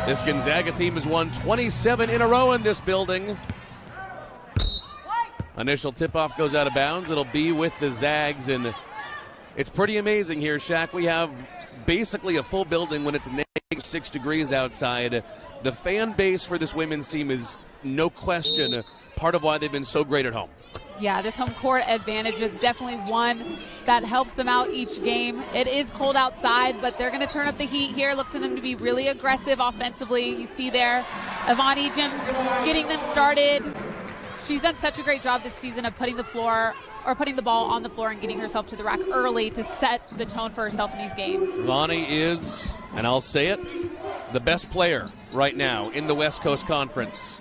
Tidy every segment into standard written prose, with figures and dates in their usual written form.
This Gonzaga team has won 27 in a row in this building. Initial tip-off goes out of bounds. It'll be with the Zags, and it's pretty amazing here, Shaq. We have basically a full building when it's -6 degrees outside. The fan base for this women's team is, no question, part of why they've been so great at home. Yeah, this home court advantage is definitely one that helps them out each game. It is cold outside, but they're going to turn up the heat here. Look to them to be really aggressive offensively. You see there, Yvonne Ejim getting them started. She's done such a great job this season of putting the ball on the floor and getting herself to the rack early to set the tone for herself in these games. Vonnie is, and I'll say it, the best player right now in the West Coast Conference.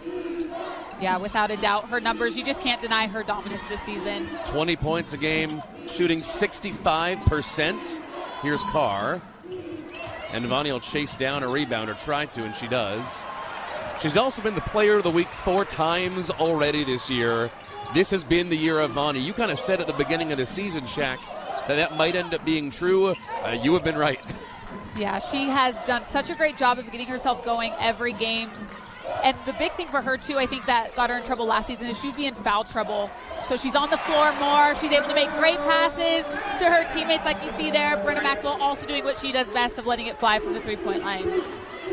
Yeah, without a doubt. Her numbers, you just can't deny her dominance this season. 20 points a game, shooting 65%. Here's Carr. And Vonnie will chase down a rebound, or try to, and she does. She's also been the player of the week 4 times already this year. This has been the year of Vonnie. You kind of said at the beginning of the season, Shaq, that might end up being true. You have been right. Yeah, she has done such a great job of getting herself going every game. And the big thing for her, too, I think that got her in trouble last season is she'd be in foul trouble. So she's on the floor more. She's able to make great passes to her teammates like you see there. Brynna Maxwell also doing what she does best of letting it fly from the three-point line.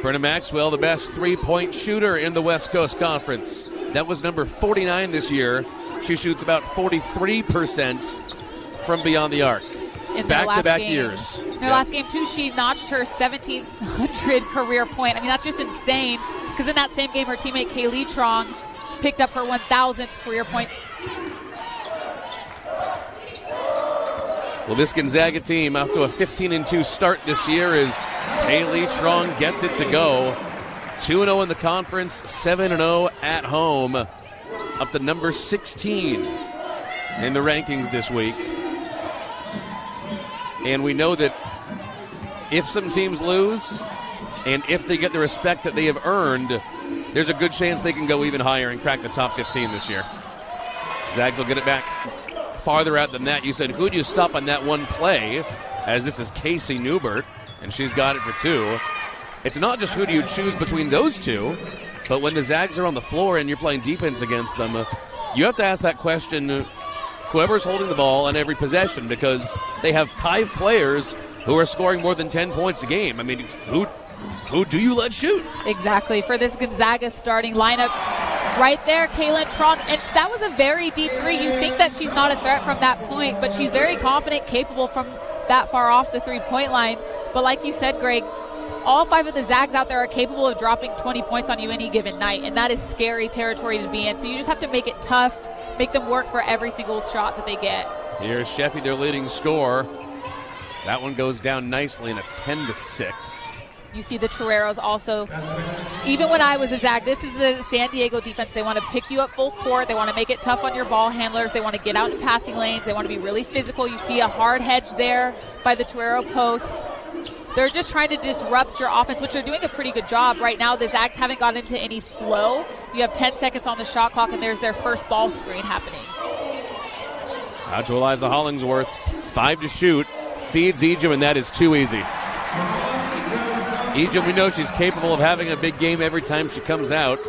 Brynna Maxwell, the best three-point shooter in the West Coast Conference. That was number 49 this year. She shoots about 43% from beyond the arc. In back-to-back years. In their last game, too, she notched her 1,700 career point. I mean, that's just insane. Because in that same game, her teammate Kayleigh Truong picked up her 1,000th career point. Well, this Gonzaga team, off to a 15-2 start this year, as Kayleigh Truong gets it to go. 2-0 in the conference, 7-0 at home, up to number 16 in the rankings this week. And we know that if some teams lose, and if they get the respect that they have earned, there's a good chance they can go even higher and crack the top 15 this year. Zags will get it back farther out than that. You said, who do you stop on that one play? As this is Casey Newbert, and she's got it for 2. It's not just who do you choose between those two, but when the Zags are on the floor and you're playing defense against them, you have to ask that question, whoever's holding the ball on every possession, because they have 5 players who are scoring more than 10 points a game. I mean, who do you let shoot? Exactly. For this Gonzaga starting lineup, right there, Kaylynne Truong. And that was a very deep three. You think that she's not a threat from that point, but she's very confident, capable from that far off the three-point line. But like you said, Greg, all 5 of the Zags out there are capable of dropping 20 points on you any given night, and that is scary territory to be in. So you just have to make it tough, make them work for every single shot that they get. Here's Sheffey, their leading scorer. That one goes down nicely, and it's 10-6. You see the Toreros also. Even when I was a Zag, this is the San Diego defense. They want to pick you up full court. They want to make it tough on your ball handlers. They want to get out in passing lanes. They want to be really physical. You see a hard hedge there by the Torero post. They're just trying to disrupt your offense, which they're doing a pretty good job. Right now, the Zags haven't gotten into any flow. You have 10 seconds on the shot clock, and there's their first ball screen happening. Out to Eliza Hollingsworth. 5 to shoot. Feeds Ejim, and that is too easy. Ejim, we know she's capable of having a big game every time she comes out.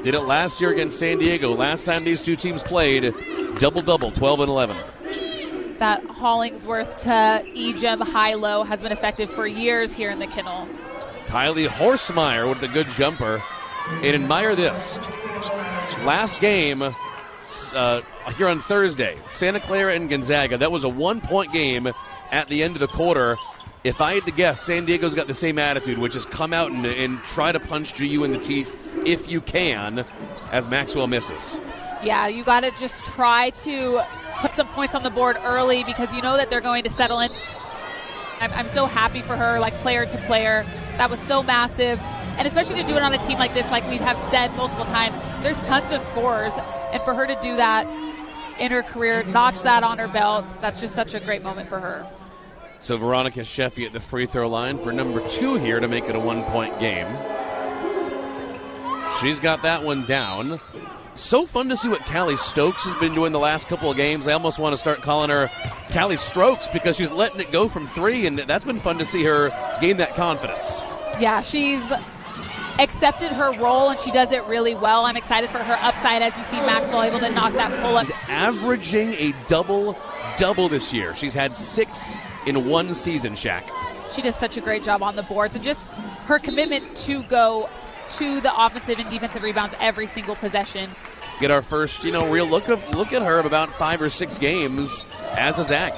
Did it last year against San Diego. Last time these two teams played, double-double, 12 and 11. That Hollingsworth to Ejim high-low has been effective for years here in the kennel. Kylie Horstmeyer with the good jumper. And admire this. Last game here on Thursday, Santa Clara and Gonzaga. That was a 1-point game at the end of the quarter. If I had to guess, San Diego's got the same attitude, which is come out and try to punch GU in the teeth if you can, as Maxwell misses. Yeah, you got to just try to put some points on the board early because you know that they're going to settle in. I'm so happy for her, like player to player. That was so massive. And especially to do it on a team like this, like we have said multiple times, there's tons of scorers. And for her to do that in her career, notch that on her belt, that's just such a great moment for her. So Veronica Sheffey at the free throw line for number 2 here to make it a 1-point game. She's got that one down. So fun to see what Callie Stokes has been doing the last couple of games. I almost want to start calling her Callie Strokes because she's letting it go from 3, and that's been fun to see her gain that confidence. Yeah, she's accepted her role, and she does it really well. I'm excited for her upside as you see Maxwell able to knock that pull-up. She's averaging a double-double this year. She's had 6 in one season, Shaq. She does such a great job on the boards, and just her commitment to go to the offensive and defensive rebounds every single possession. Get our first, real look at her of about 5 or 6 games as a Zag.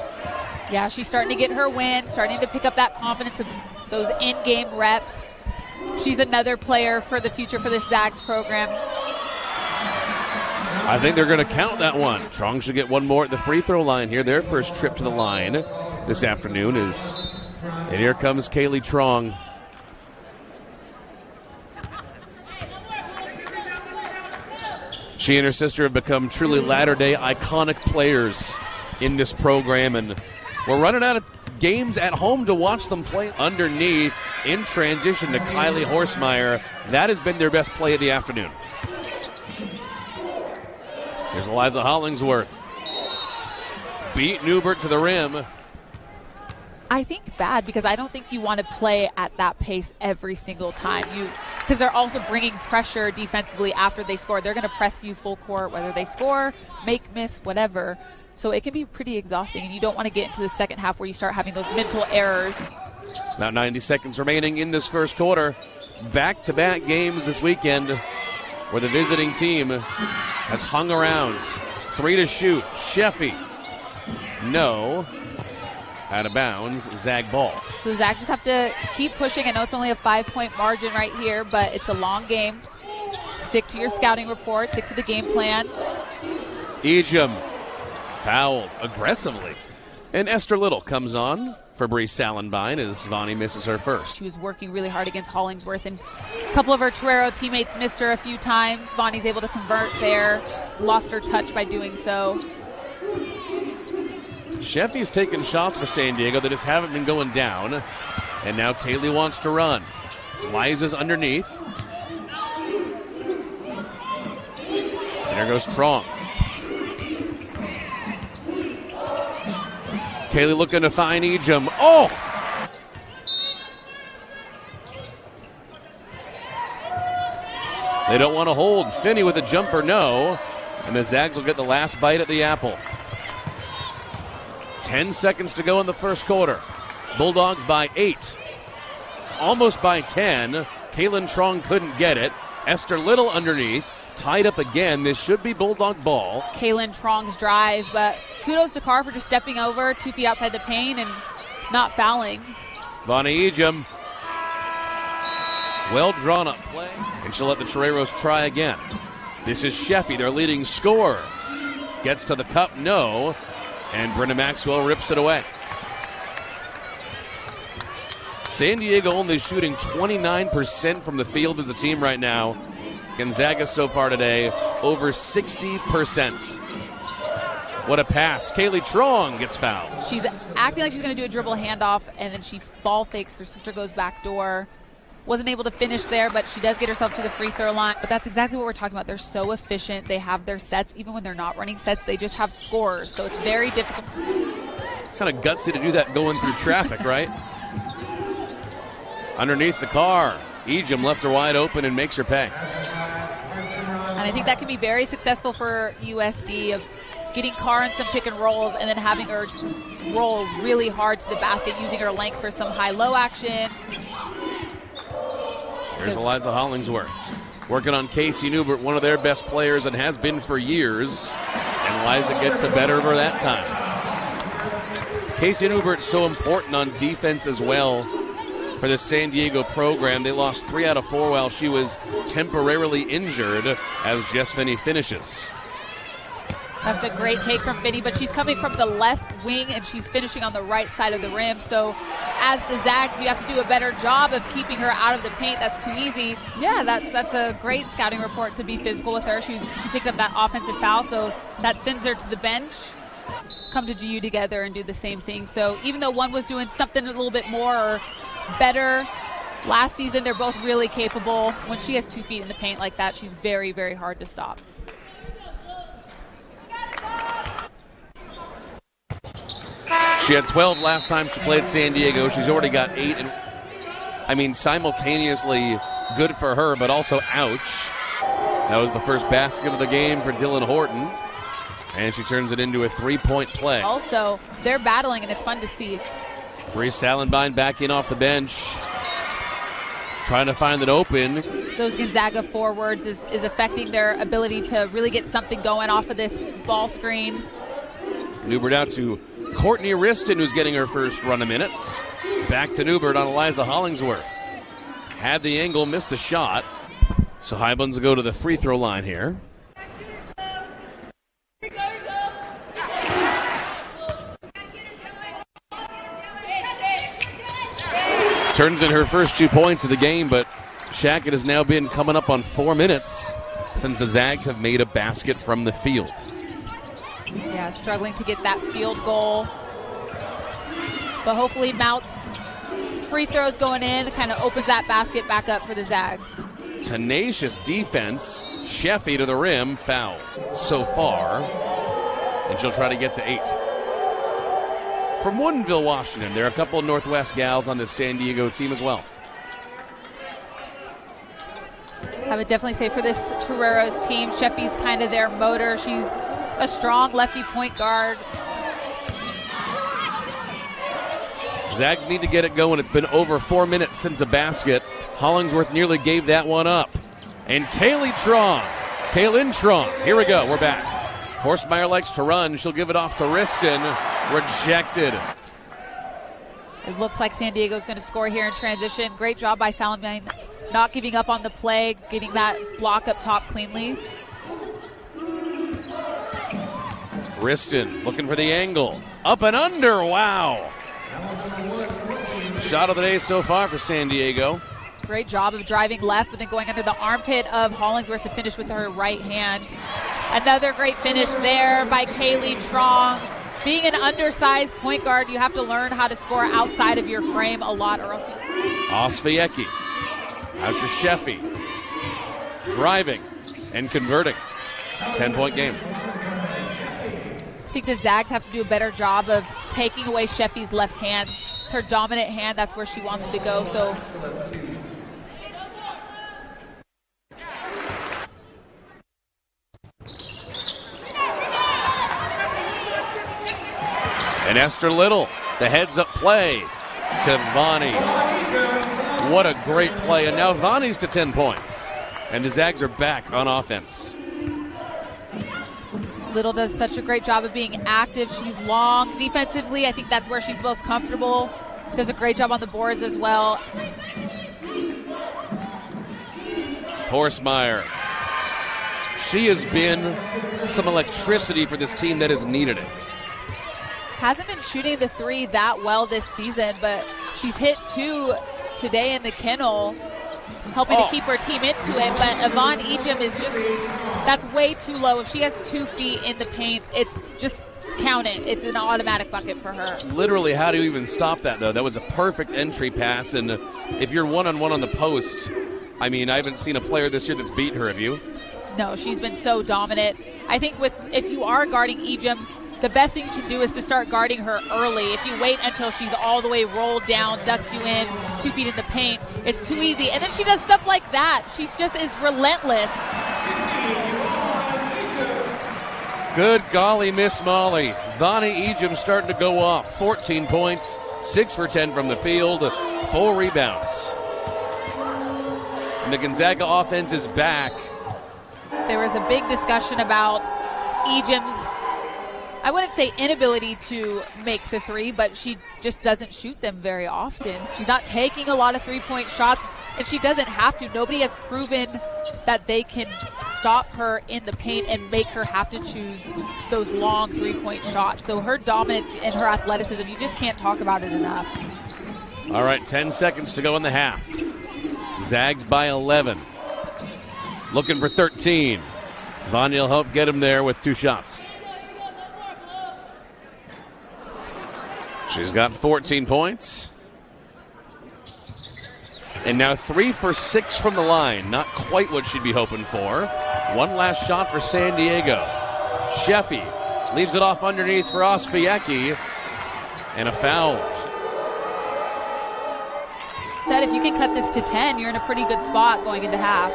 Yeah, she's starting to get her win, starting to pick up that confidence of those in-game reps. She's another player for the future for this Zags program. I think they're going to count that one. Truong should get one more at the free throw line here. Their first trip to the line this afternoon and here comes Kayleigh Truong. She and her sister have become truly latter-day iconic players in this program, and we're running out of games at home to watch them play. Underneath, in transition to Kylie Horstmeyer. That has been their best play of the afternoon. Here's Eliza Hollingsworth. Beat Newbert to the rim. I think bad, because I don't think you want to play at that pace every single time. Because they're also bringing pressure defensively after they score. They're going to press you full court, whether they score, make, miss, whatever. So it can be pretty exhausting, and you don't want to get into the second half where you start having those mental errors. About 90 seconds remaining in this first quarter. Back-to-back games this weekend where the visiting team has hung around. 3 to shoot. Sheffey. No. Out of bounds. Zag ball. So the Zags just have to keep pushing. I know it's only a 5-point margin right here, but it's a long game. Stick to your scouting report. Stick to the game plan. Ejim fouled aggressively. And Esther Little comes on for Bree Salenbine as Vonnie misses her first. She was working really hard against Hollingsworth, and a couple of her Torero teammates missed her a few times. Vonnie's able to convert there. Just lost her touch by doing so. Sheffey's taken shots for San Diego that just haven't been going down. And now Kayleigh wants to run. Liza's underneath. And there goes Truong. Kayleigh looking to find Ejim. Oh! They don't want to hold. Finney with a jumper, no. And the Zags will get the last bite at the apple. 10 seconds to go in the first quarter. Bulldogs by 8. Almost by 10. Kaylynne Truong couldn't get it. Esther Little underneath. Tied up again. This should be Bulldog ball. Kaylynne Truong's drive, but kudos to Carr for just stepping over 2 feet outside the paint and not fouling. Vonnie Ejim. Well drawn up play. And she'll let the Toreros try again. This is Sheffey, their leading scorer. Gets to the cup, no. And Brynna Maxwell rips it away. San Diego only shooting 29% from the field as a team right now. Gonzaga so far today, over 60%. What a pass. Kayleigh Truong gets fouled. She's acting like she's going to do a dribble handoff, and then she ball fakes. Her sister goes back door. Wasn't able to finish there, but she does get herself to the free throw line. But that's exactly what we're talking about. They're so efficient. They have their sets. Even when they're not running sets, they just have scores. So it's very difficult. Kind of gutsy to do that going through traffic, right? Underneath the car. Ejim left her wide open and makes her pay. And I think that can be very successful for USD of getting Carr in some pick and rolls and then having her roll really hard to the basket, using her length for some high-low action. Here's Eliza Hollingsworth working on Casey Newbert, one of their best players and has been for years. And Eliza gets the better of her that time. Casey Newbert's so important on defense as well for the San Diego program. They lost 3 out of 4 while she was temporarily injured as Jess Finney finishes. That's a great take from Finney, but she's coming from the left wing and she's finishing on the right side of the rim. So as the Zags, you have to do a better job of keeping her out of the paint. That's too easy. Yeah, that's a great scouting report to be physical with her. She picked up that offensive foul, so that sends her to the bench. Come to GU together and do the same thing. So even though one was doing something a little bit more or better last season, they're both really capable. When she has 2 feet in the paint like that, she's very, very hard to stop. She had 12 last time she played San Diego. She's already got 8. And I mean, simultaneously good for her, but also ouch. That was the first basket of the game for Dylan Horton. And she turns it into a 3-point play. Also, they're battling, and it's fun to see. Bree Salenbine back in off the bench. Trying to find it open. Those Gonzaga forwards is affecting their ability to really get something going off of this ball screen. Newbert out to Courtney Riston, who's getting her first run of minutes. Back to Newbert on Eliza Hollingsworth. Had the angle, missed the shot. So Highlands will go to the free throw line here. Turns in her first 2 points of the game, but Shackett has now been coming up on 4 minutes since the Zags have made a basket from the field. Yeah, struggling to get that field goal. But hopefully Mount's free throws going in kind of opens that basket back up for the Zags. Tenacious defense. Sheffey to the rim, fouled so far. And she'll try to get to 8. From Woodinville, Washington, there are a couple of Northwest gals on this San Diego team as well. I would definitely say for this Toreros team, Sheffey's kind of their motor. She's a strong lefty point guard. Zags need to get it going. It's been over 4 minutes since a basket. Hollingsworth nearly gave that one up. And Kaylynne Truong. Here we go. We're back. Horstmeyer likes to run. She'll give it off to Riston. Rejected. It looks like San Diego's going to score here in transition. Great job by Salamine, not giving up on the play, getting that block up top cleanly. Riston looking for the angle. Up and under. Wow. Shot of the day so far for San Diego. Great job of driving left, but then going under the armpit of Hollingsworth to finish with her right hand. Another great finish there by Kayleigh Truong. Being an undersized point guard, you have to learn how to score outside of your frame a lot, or else. Osviecki out to Sheffey. Driving and converting. 10-point game. I think the Zags have to do a better job of taking away Sheffey's left hand. It's her dominant hand. That's where she wants to go. So. And Esther Little, the heads-up play to Vonnie. What a great play. And now Vonnie's to 10 points. And the Zags are back on offense. Little does such a great job of being active. She's long. Defensively, I think that's where she's most comfortable. Does a great job on the boards as well. Horstmeyer. She has been some electricity for this team that has needed it. Hasn't been shooting the three that well this season, but she's hit 2 today in the kennel, helping to keep her team into it. But Yvonne Ejim is just, that's way too low. If she has 2 feet in the paint, it's just count it. It's an automatic bucket for her. Literally, how do you even stop that, though? That was a perfect entry pass, and if you're one-on-one on the post, I mean, I haven't seen a player this year that's beaten her, have you? No, she's been so dominant. I think if you are guarding Ejim, the best thing you can do is to start guarding her early. If you wait until she's all the way rolled down, ducked you in, 2 feet in the paint, it's too easy. And then she does stuff like that. She just is relentless. Good golly, Miss Molly. Vonnie Ejim starting to go off. 14 points, 6 for 10 from the field, 4 rebounds. And the Gonzaga offense is back. There was a big discussion about Ejim's, I wouldn't say inability to make the three, but she just doesn't shoot them very often. She's not taking a lot of three-point shots, and she doesn't have to. Nobody has proven that they can stop her in the paint and make her have to choose those long three-point shots. So her dominance and her athleticism, you just can't talk about it enough. All right, 10 seconds to go in the half. Zags by 11. Looking for 13. Vonnie will help get him there with 2 shots. She's got 14 points. And now 3 for 6 from the line. Not quite what she'd be hoping for. One last shot for San Diego. Sheffey leaves it off underneath for Osviecki. And a foul. said, if you can cut this to 10, you're in a pretty good spot going into half.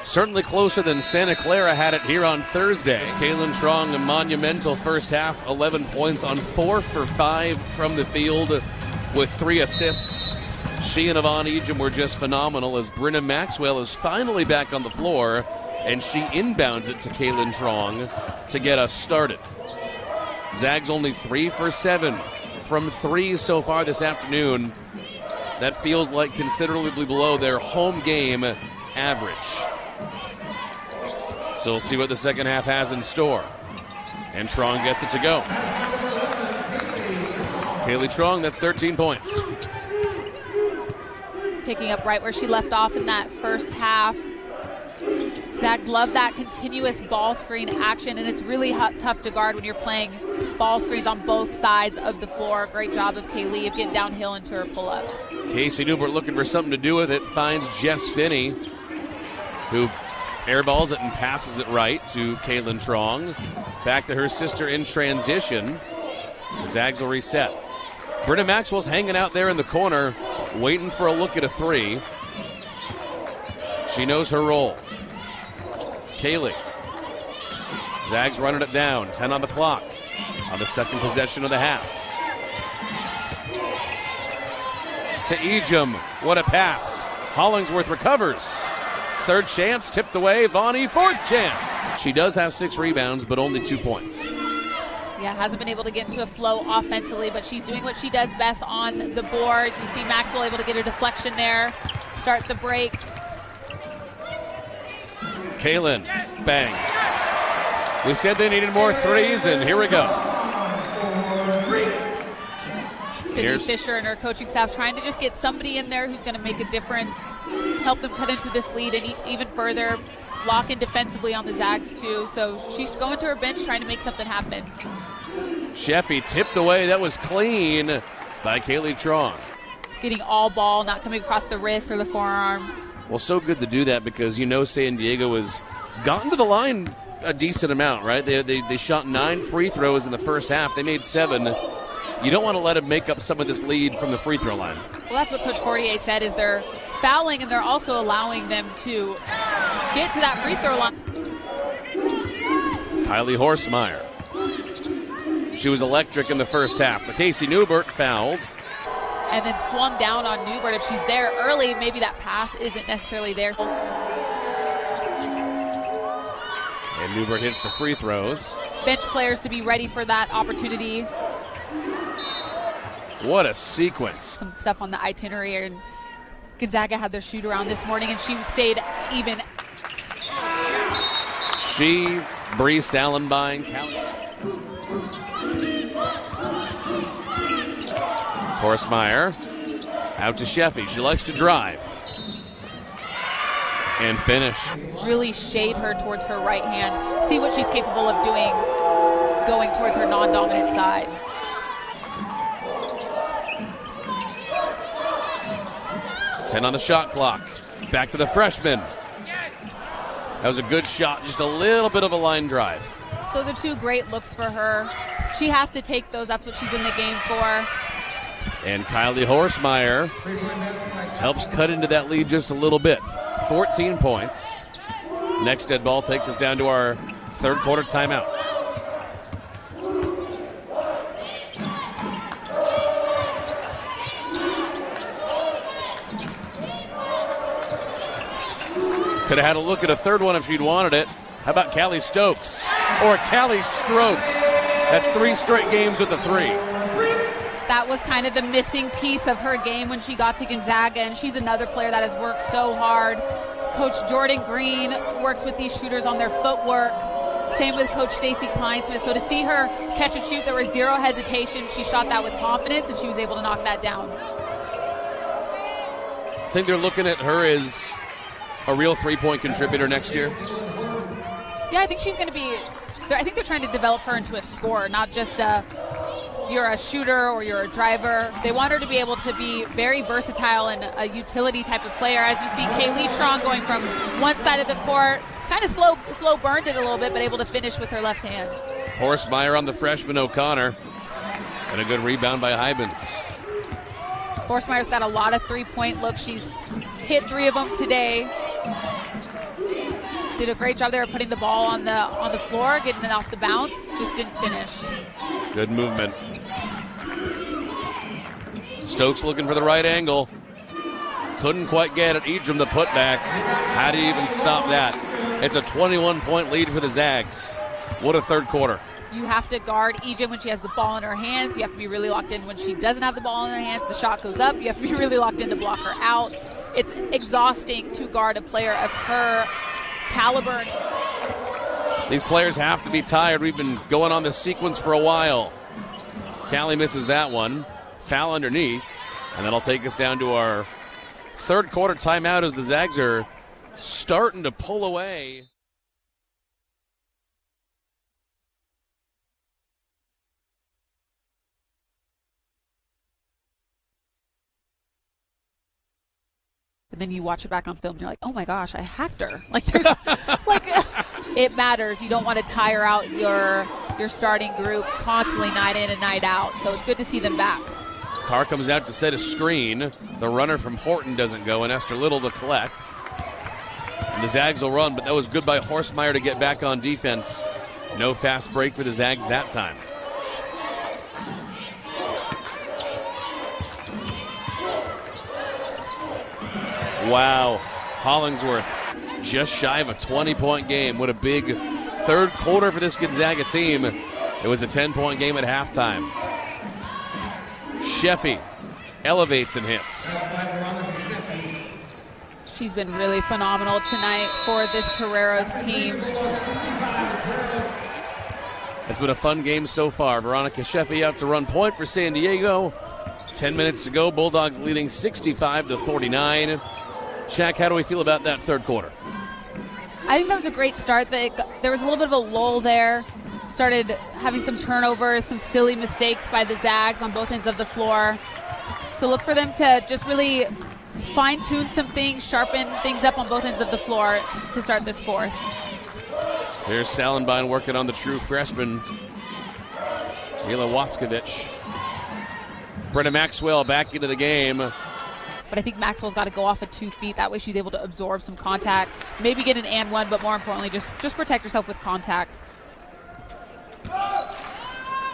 Certainly closer than Santa Clara had it here on Thursday. Kaylynne Truong, a monumental first half, 11 points on 4 for 5 from the field with 3 assists. She and Yvonne Ejim were just phenomenal as Brynna Maxwell is finally back on the floor, and she inbounds it to Kaylynne Truong to get us started. Zags only 3 for 7 from 3 so far this afternoon. That feels like considerably below their home game average. So we'll see what the second half has in store. And Truong gets it to go. Kayleigh Truong, that's 13 points. Picking up right where she left off in that first half. Zags love that continuous ball screen action, and it's really tough to guard when you're playing ball screens on both sides of the floor. Great job of Kayleigh of getting downhill into her pull-up. Casey Newbert looking for something to do with it, finds Jess Finney, who airballs it and passes it right to Kaylynne Truong. Back to her sister in transition. Zags will reset. Brynna Maxwell's hanging out there in the corner, waiting for a look at a 3. She knows her role. Kayleigh. Zags running it down, 10 on the clock on the second possession of the half. To Ejim, what a pass. Hollingsworth recovers. Third chance, tipped away. Vonnie, fourth chance. She does have 6 rebounds, but only 2 points. Yeah, hasn't been able to get into a flow offensively, but she's doing what she does best on the boards. You see Maxwell able to get her deflection there, start the break. Kaylynne, bang. We said they needed more 3s, and here we go. Sydney Fisher and her coaching staff trying to just get somebody in there who's going to make a difference, help them cut into this lead and even further, lock in defensively on the Zags too. So she's going to her bench trying to make something happen. Sheffey tipped away. That was clean by Kayleigh Truong. Getting all ball, not coming across the wrists or the forearms. Well, so good to do that because you know San Diego has gotten to the line a decent amount, right? They shot 9 free throws in the first half. They made 7. You don't want to let them make up some of this lead from the free throw line. Well, that's what Coach Fortier said, is they're fouling and they're also allowing them to get to that free throw line. Kylie Horstmeyer. She was electric in the first half. The Casey Newbert fouled. And then swung down on Newbert. If she's there early, maybe that pass isn't necessarily there. And Newbert hits the free throws. Bench players to be ready for that opportunity. What a sequence. Some stuff on the itinerary, and Gonzaga had their shoot around this morning, and she stayed even. She, Bree Sallenbein, Horstmeyer out to Sheffey. She likes to drive and finish. Really shade her towards her right hand. See what she's capable of doing going towards her non-dominant side. Ten on the shot clock. Back to the freshman. That was a good shot. Just a little bit of a line drive. Those are 2 great looks for her. She has to take those. That's what she's in the game for. And Kylie Horstmeyer helps cut into that lead just a little bit. 14 points. Next dead ball takes us down to our third quarter timeout. Could have had a look at a third one if she'd wanted it. How about Callie Stokes? Or Callie Strokes. That's 3 straight games with a 3. That was kind of the missing piece of her game when she got to Gonzaga, and she's another player that has worked so hard. Coach Jordan Green works with these shooters on their footwork. Same with Coach Stacy Kleinsmith. So to see her catch and shoot, there was 0 hesitation. She shot that with confidence, and she was able to knock that down. I think they're looking at her as a real 3-point contributor next year. Yeah, I think she's going to be. I think they're trying to develop her into a scorer, not just you're a shooter or you're a driver. They want her to be able to be very versatile and a utility type of player. As you see Kayleigh Truong going from one side of the court, kind of slow burned it a little bit, but able to finish with her left hand. Horstmeyer on the freshman O'Connor. And a good rebound by Hybens. Horstmeyer's got a lot of three-point looks. She's hit 3 of them today. Did a great job there putting the ball on the floor, getting it off the bounce. Just didn't finish. Good movement. Stokes looking for the right angle. Couldn't quite get it. Ejim the putback. How do you even stop that? It's a 21-point lead for the Zags. What a third quarter. You have to guard Ejim when she has the ball in her hands. You have to be really locked in when she doesn't have the ball in her hands. The shot goes up. You have to be really locked in to block her out. It's exhausting to guard a player of her caliber. These players have to be tired. We've been going on this sequence for a while. Callie misses that one. Foul underneath. And that'll take us down to our third quarter timeout as the Zags are starting to pull away. And then you watch it back on film and you're like, oh my gosh, I hacked her. Like there's it matters. You don't want to tire out your starting group constantly night in and night out. So it's good to see them back. Carr comes out to set a screen. The runner from Horton doesn't go, and Esther Little to collect. And the Zags will run, but that was good by Horstmeyer to get back on defense. No fast break for the Zags that time. Wow, Hollingsworth just shy of a 20-point game. What a big third quarter for this Gonzaga team. It was a 10-point game at halftime. Sheffey elevates and hits. She's been really phenomenal tonight for this Toreros team. It's been a fun game so far. Veronica Sheffey out to run point for San Diego. 10 minutes to go. Bulldogs leading 65-49. Shaq, how do we feel about that third quarter? I think that was a great start. There was a little bit of a lull there. Started having some turnovers, some silly mistakes by the Zags on both ends of the floor. So look for them to just really fine-tune some things, sharpen things up on both ends of the floor to start this fourth. Here's Salenbein working on the true freshman, Mila Watzkovich. Brynna Maxwell back into the game. But I think Maxwell's got to go off of 2 feet. That way she's able to absorb some contact. Maybe get an and one, but more importantly, just protect herself with contact.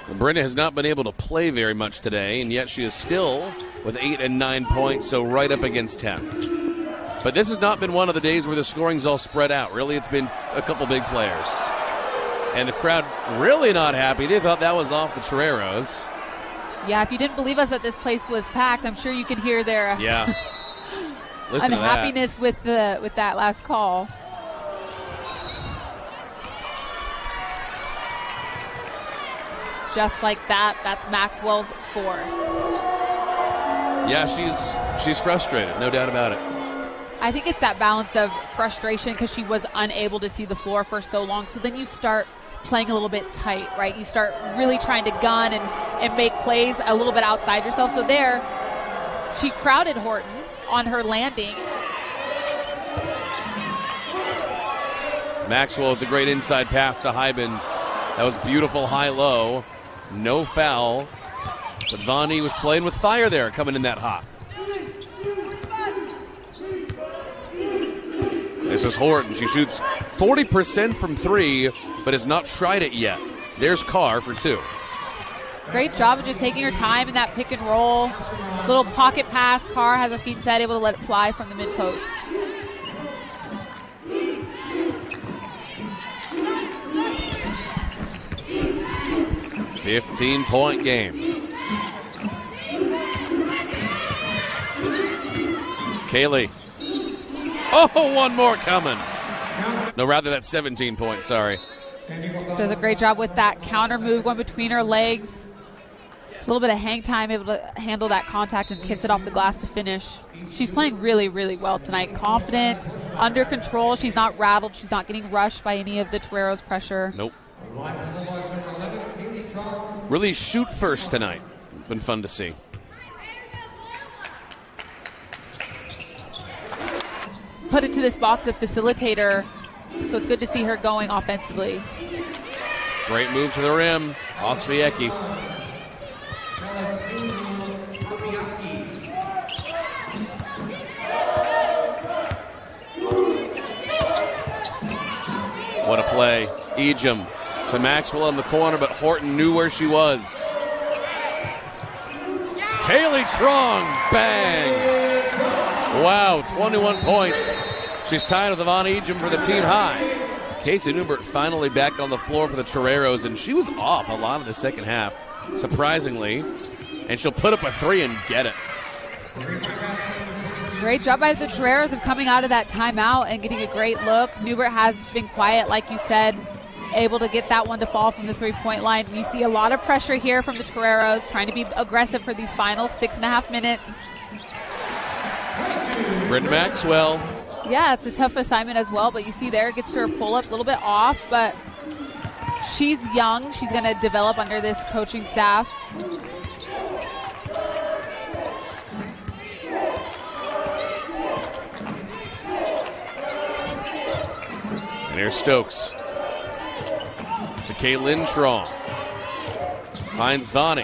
Brynna has not been able to play very much today, and yet she is still with 8 and 9 points, so right up against 10. But this has not been one of the days where the scoring's all spread out. Really, it's been a couple big players. And the crowd really not happy. They thought that was off the Toreros. Yeah, if you didn't believe us that this place was packed, I'm sure you could hear their unhappiness with that last call. Just like that, that's Maxwell's fourth. Yeah, she's frustrated, no doubt about it. I think it's that balance of frustration because she was unable to see the floor for so long. So then you start playing a little bit tight, right? You start really trying to gun and make plays a little bit outside yourself. So there, she crowded Horton on her landing. Maxwell with the great inside pass to Hybens. That was beautiful high-low. No foul. But Vonnie was playing with fire there, coming in that hot. This is Horton. She shoots 40% from 3, but has not tried it yet. There's Carr for 2. Great job of just taking her time in that pick and roll. Little pocket pass. Carr has her feet set, able to let it fly from the mid-post. $15-point game. Kayleigh. Oh, one more coming. No, rather that's 17 points, sorry. Does a great job with that counter move going between her legs. A little bit of hang time, able to handle that contact and kiss it off the glass to finish. She's playing really, really well tonight. Confident, under control. She's not rattled. She's not getting rushed by any of the Toreros' pressure. Nope. Really shoot first tonight. Been fun to see. Put into this box of facilitator, so it's good to see her going offensively. Great move to the rim. Osviecki. What a play. Ejim to Maxwell in the corner, but Horton knew where she was. Kayleigh Truong, bang! Wow, 21 points. She's tied with Yvonne Ejim for the team high. Casey Newbert finally back on the floor for the Toreros, and she was off a lot of the second half, surprisingly. And she'll put up a three and get it. Great job by the Toreros of coming out of that timeout and getting a great look. Newbert has been quiet, like you said, able to get that one to fall from the three-point line. You see a lot of pressure here from the Toreros, trying to be aggressive for these final 6.5 minutes. Brynna Maxwell. Yeah, it's a tough assignment as well, but you see there, it gets to her pull-up a little bit off, but she's young. She's going to develop under this coaching staff. And here's Stokes to Kaylynne Truong. Finds Vonnie.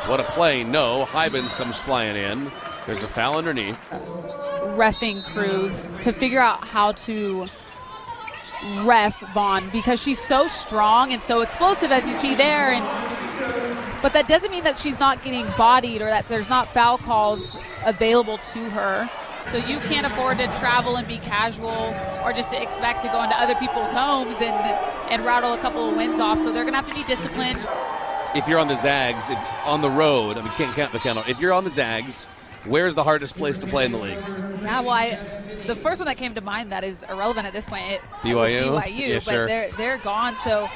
What a play. No. Hybens comes flying in. There's a foul underneath. Reffing crews to figure out how to ref Vaughn because she's so strong and so explosive, as you see there. But that doesn't mean that she's not getting bodied or that there's not foul calls available to her. So you can't afford to travel and be casual or just to expect to go into other people's homes and rattle a couple of wins off. So they're going to have to be disciplined. If you're on the Zags, on the road, I mean, can't count the count. If you're on the Zags, where's the hardest place to play in the league? Yeah, well, the first one that came to mind that is irrelevant at this point, it was BYU, yeah, but sure. they're gone. So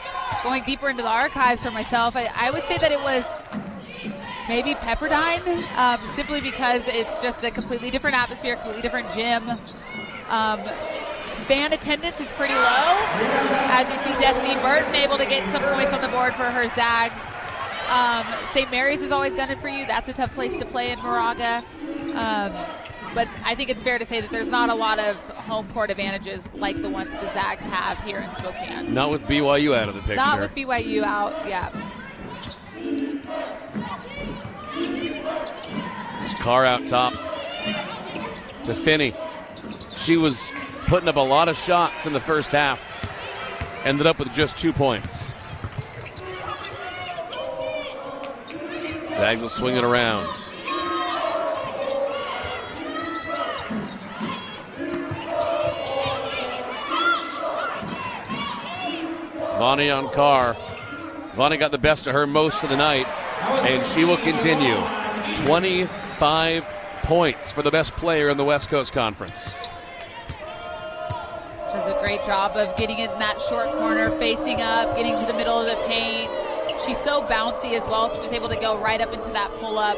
going deeper into the archives for myself, I would say that it was maybe Pepperdine, simply because it's just a completely different atmosphere, completely different gym. Fan attendance is pretty low. As you see, Destiny Burton able to get some points on the board for her Zags. St. Mary's is always gunning for you. That's a tough place to play in Moraga. But I think it's fair to say that there's not a lot of home court advantages like the one that the Zags have here in Spokane. Not with BYU out of the picture. Not with BYU out, yeah. Carr out top to Finney. She was putting up a lot of shots in the first half. Ended up with just 2 points. Zags will swing it around. Vonnie on Carr. Vonnie got the best of her most of the night, and she will continue. 25 points for the best player in the West Coast Conference. Does a great job of getting in that short corner, facing up, getting to the middle of the paint. She's so bouncy as well, so she's able to go right up into that pull-up.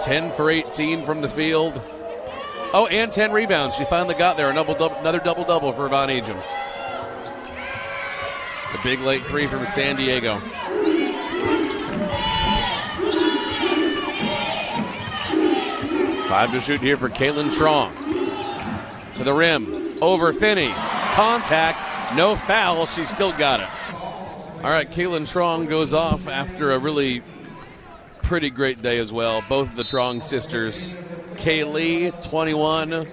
10 for 18 from the field. Oh, and 10 rebounds. She finally got there. Another double-double for Yvonne Ejim. The big late three from San Diego. Five to shoot here for Kaylynne Truong. To the rim. Over Finney. Contact. No foul. She still got it. All right, Kaylynne Truong goes off after a really pretty great day as well. Both of the Truong sisters. Kayleigh, 21.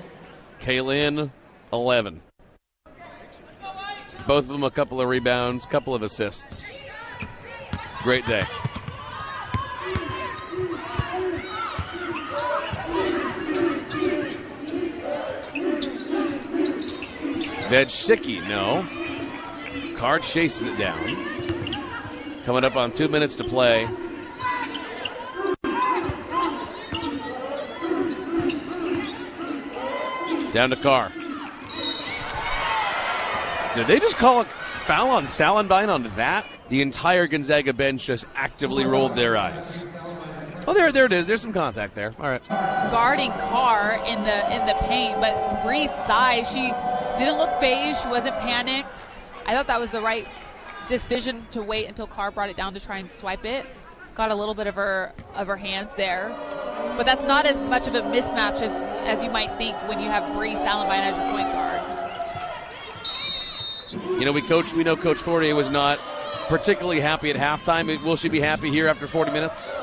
Kaylynne, 11. Both of them a couple of rebounds, couple of assists. Great day. Vedshicki, no. Carr chases it down. Coming up on 2 minutes to play. Down to Carr. Did they just call a foul on Salenbine on that? The entire Gonzaga bench just actively rolled their eyes. Oh, there it is. There's some contact there. All right. Guarding Carr in the paint, but Bree's size, she didn't look phased. She wasn't panicked. I thought that was the right decision to wait until Carr brought it down to try and swipe it. Got a little bit of her hands there. But that's not as much of a mismatch as you might think when you have Bree Salenbine as your point guard. You know, we know Coach Fortier was not particularly happy at halftime. Will she be happy here after 40 minutes?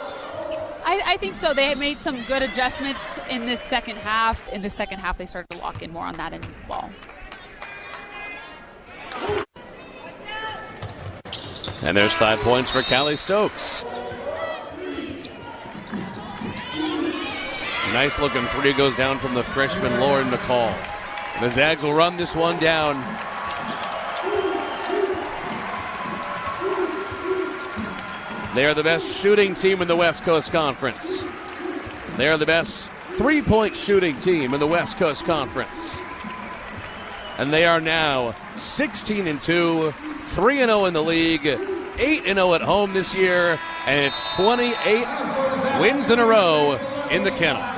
I think so. They have made some good adjustments in this second half. In the second half, they started to lock in more on that end of the ball. And there's 5 points for Callie Stokes. Nice looking three goes down from the freshman Lauren McCall. The Zags will run this one down. They are the best shooting team in the West Coast Conference. They are the best three-point shooting team in the West Coast Conference. And they are now 16-2, 3-0 in the league, 8-0 at home this year, and it's 28 wins in a row in the kennel.